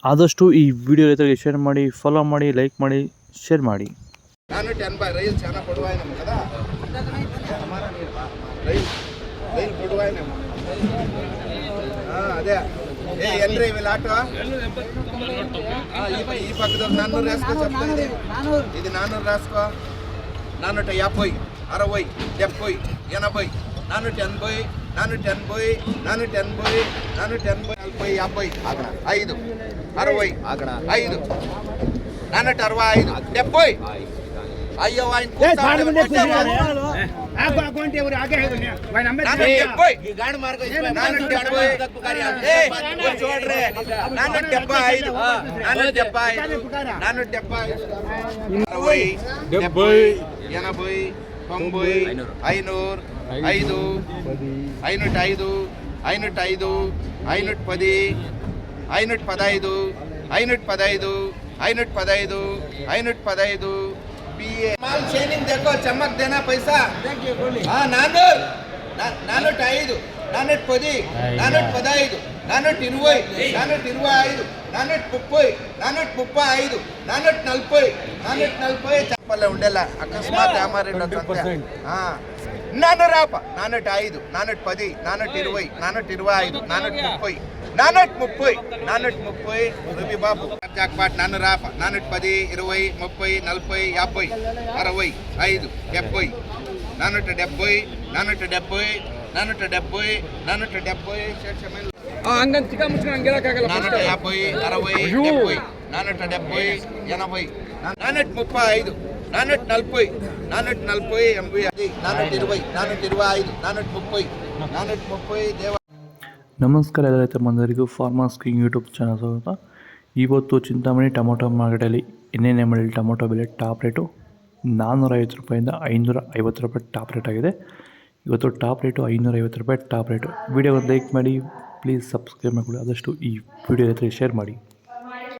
ಆದಷ್ಟು ಈ ವಿಡಿಯೋ ರೈತರಿಗೆ ಶೇರ್ ಮಾಡಿ, ಫಾಲೋ ಮಾಡಿ, ಲೈಕ್ ಮಾಡಿ, ಶೇರ್ ಮಾಡಿ. ನಾನು 10 ಬಾಯ್ ರೈಲ್ చాలా పొడవాయి నమ్మ కదా ರೈಲ್ పొడవాయి నమ్మ ಅದೇ ఏ ఎల్రీ వీళ్ళ ఆటో ఈ పక్కన 400 రాసుకో చెప్తాను ఇది 400 రాసుకో 450 60 70 80 480 480 480 480 40 50 5 60 5 465 70 ಅಯ್ಯೋ ಗಾಡಿ ಮಾರ್ಗ చూడరే 475 515 माल शेनिंग देखो चमक देना पैसा हाँ 405 410 415 420 425 430 435 చెప్పలే ఉండేలా అకస్మాత్ యామారెడ్డి 405 410 420 425 430 430 రవి బాబు జాక్పాట్ 410 20 30 40 50 60 5 70 470 ಹಂಗಂತ ಚಿಕ್ಕ ಮುಚ್ಚಿನ ಹಂಗಿರಕ್ಕಾಗಲ್ಲ 450 60 70 470 80 435 440 440 80 420 425 430 ದೇವ. ನಮಸ್ಕಾರ ಎಲ್ಲ ರೈತ ಬಂದವರಿಗೂ ಫಾರ್ಮರ್ಸ್ ಕಿಂಗ್ ಯೂಟ್ಯೂಬ್ ಚಾನಲ್ ಸ್ವಾಗತ. ಇವತ್ತು ಚಿಂತಾಮಣಿ ಟೊಮೊಟೊ ಮಾರ್ಕೆಟಲ್ಲಿ NNML ಟೊಮೊಟೊ ಬೆಲೆ ಟಾಪ್ ರೇಟು 450 ರೂಪಾಯಿಂದ 550 ರೂಪಾಯಿ ಟಾಪ್ ರೇಟ್ ಆಗಿದೆ. ಇವತ್ತು ಟಾಪ್ ರೇಟು 550 ರೂಪಾಯಿ ಟಾಪ್ ರೇಟು. ವಿಡಿಯೋವನ್ನು ಲೈಕ್ ಮಾಡಿ, ಪ್ಲೀಸ್ ಸಬ್ಸ್ಕ್ರೈಬ್ ಮಾಡಿಕೊಳ್ಳಿ. ಆದಷ್ಟು ಈ ವಿಡಿಯೋ ಜೊತೆ ಶೇರ್ ಮಾಡಿ.